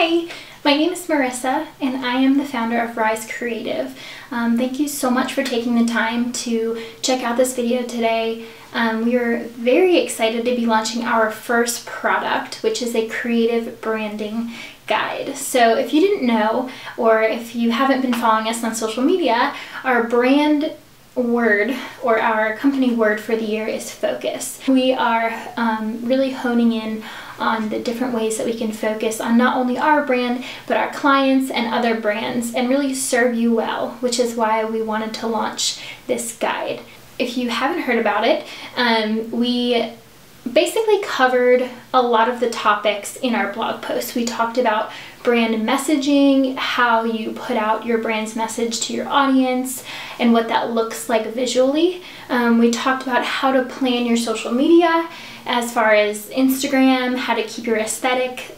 Hi, my name is Marissa and I am the founder of Rise Creative. Thank you so much for taking the time to check out this video today. We are very excited to be launching our first product, which is a creative branding guide. So if you didn't know, or if you haven't been following us on social media, our brand word or our company word for the year is focus. We are really honing in on the different ways that we can focus on not only our brand but our clients and other brands and really serve you well, which is why we wanted to launch this guide. If you haven't heard about it, we basically covered a lot of the topics in our blog post. We talked about brand messaging, how you put out your brand's message to your audience, and what that looks like visually. We talked about how to plan your social media as far as Instagram, how to keep your aesthetic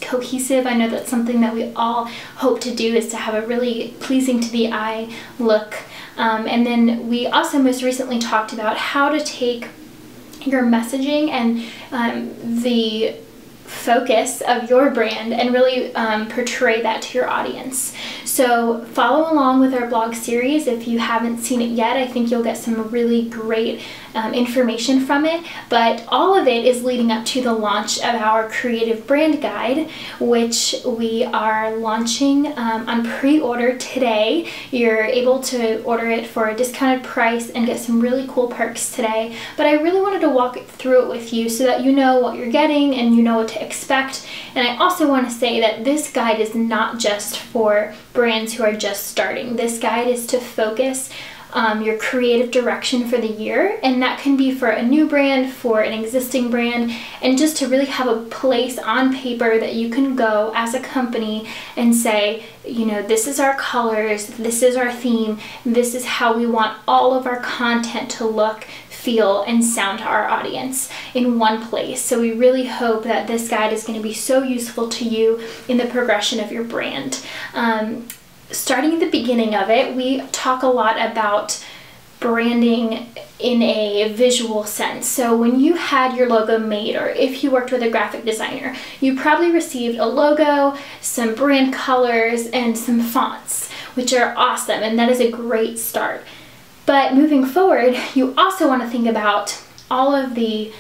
cohesive. I know that's something that we all hope to do, is to have a really pleasing to the eye look. And then we also most recently talked about how to take your messaging and the focus of your brand and really portray that to your audience. So follow along with our blog series. If you haven't seen it yet, I think you'll get some really great information from it, but all of it is leading up to the launch of our creative brand guide, which we are launching on pre-order today. You're able to order it for a discounted price and get some really cool perks today, but I really wanted to walk through it with you so that you know what you're getting and you know what to expect. And I also want to say that this guide is not just for brands who are just starting. This guide is to focus your creative direction for the year, and that can be for a new brand, for an existing brand, and just to really have a place on paper that you can go as a company and say, you know, this is our colors, this is our theme, this is how we want all of our content to look, feel, and sound to our audience in one place. So we really hope that this guide is going to be so useful to you in the progression of your brand. Starting at the beginning of it, we talk a lot about branding in a visual sense. So when you had your logo made, or if you worked with a graphic designer, you probably received a logo, some brand colors, and some fonts, which are awesome, and that is a great start. But moving forward, you also want to think about all of the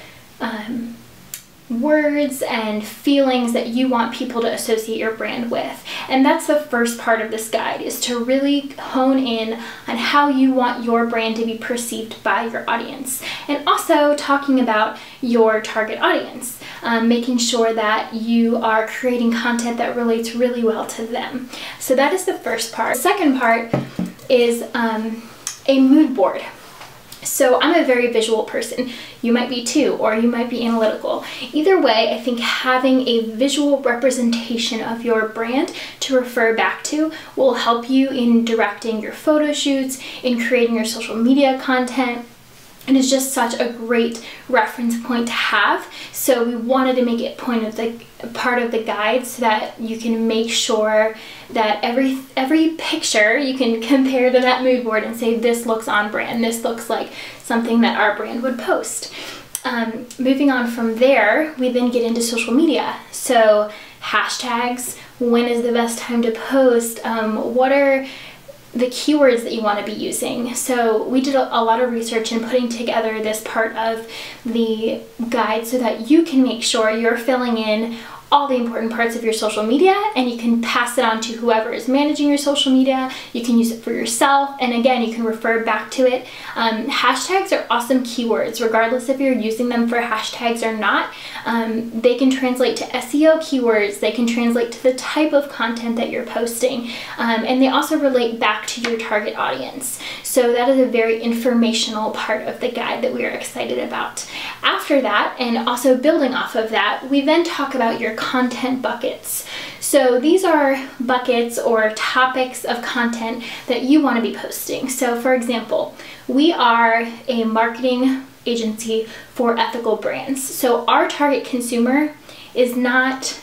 words and feelings that you want people to associate your brand with. And that's the first part of this guide, is to really hone in on how you want your brand to be perceived by your audience. And also talking about your target audience, making sure that you are creating content that relates really well to them. So that is the first part. The second part is a mood board. So I'm a very visual person. You might be too, or you might be analytical. Either way, I think having a visual representation of your brand to refer back to will help you in directing your photo shoots, in creating your social media content, and it's just such a great reference point to have. So we wanted to make it part of the guide so that you can make sure that every picture you can compare to that mood board and say, this looks on brand, this looks like something that our brand would post. Moving on from there, we then get into social media. So hashtags, when is the best time to post, what are the keywords that you want to be using. So we did a lot of research in putting together this part of the guide so that you can make sure you're filling in all the important parts of your social media, and you can pass it on to whoever is managing your social media. You can use it for yourself, and again, you can refer back to it. Hashtags are awesome keywords, regardless if you're using them for hashtags or not. They can translate to SEO keywords, they can translate to the type of content that you're posting, and they also relate back to your target audience. So that is a very informational part of the guide that we are excited about. After that, and also building off of that, we then talk about your content buckets. So these are buckets or topics of content that you want to be posting. So for example, we are a marketing agency for ethical brands. So our target consumer is not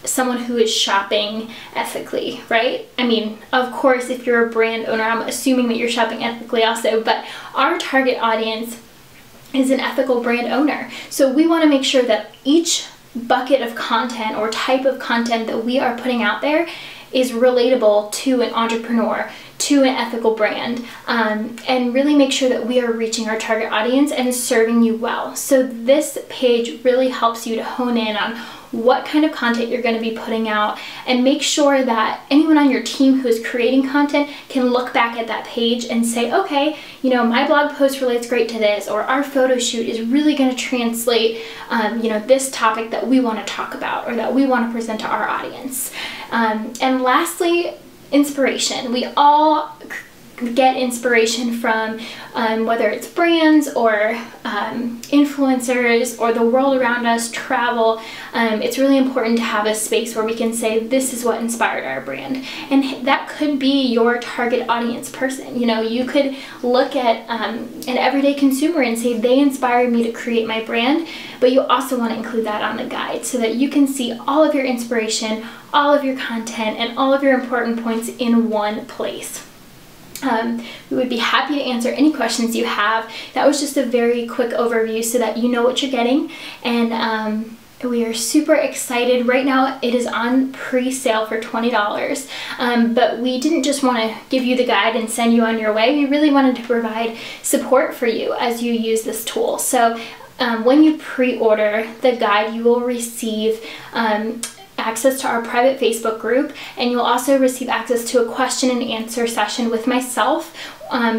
someone who is shopping ethically, right? I mean, of course, if you're a brand owner, I'm assuming that you're shopping ethically also, but our target audience is an ethical brand owner. So we want to make sure that each bucket of content or type of content that we are putting out there is relatable to an entrepreneur, to an ethical brand, and really make sure that we are reaching our target audience and serving you well. So this page really helps you to hone in on what kind of content you're going to be putting out, and make sure that anyone on your team who is creating content can look back at that page and say, okay, you know, my blog post relates great to this, or our photo shoot is really going to translate, you know, this topic that we want to talk about or that we want to present to our audience. And lastly, inspiration. We all get inspiration from whether it's brands or influencers or the world around us, travel. It's really important to have a space where we can say, this is what inspired our brand. And that could be your target audience person. You know, you could look at an everyday consumer and say, they inspired me to create my brand, but you also want to include that on the guide so that you can see all of your inspiration, all of your content, and all of your important points in one place. We would be happy to answer any questions you have. That was just a very quick overview so that you know what you're getting, and we are super excited. Right now it is on pre-sale for $20, but we didn't just want to give you the guide and send you on your way. We really wanted to provide support for you as you use this tool. So when you pre-order the guide, you will receive access to our private Facebook group, and you'll also receive access to a question and answer session with myself,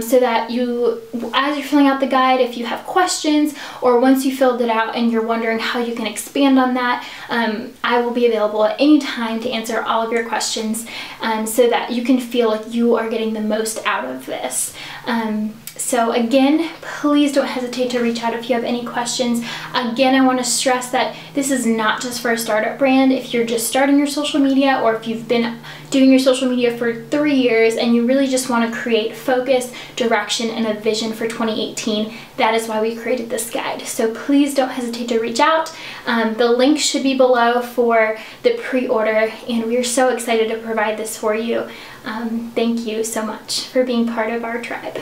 so that you, as you're filling out the guide, if you have questions or once you filled it out and you're wondering how you can expand on that, I will be available at any time to answer all of your questions, so that you can feel like you are getting the most out of this. So again, please don't hesitate to reach out if you have any questions. Again, I want to stress that this is not just for a startup brand. If you're just starting your social media, or if you've been doing your social media for 3 years and you really just want to create focus, direction, and a vision for 2018, that is why we created this guide. So please don't hesitate to reach out. The link should be below for the pre-order, and we are so excited to provide this for you. Thank you so much for being part of our tribe.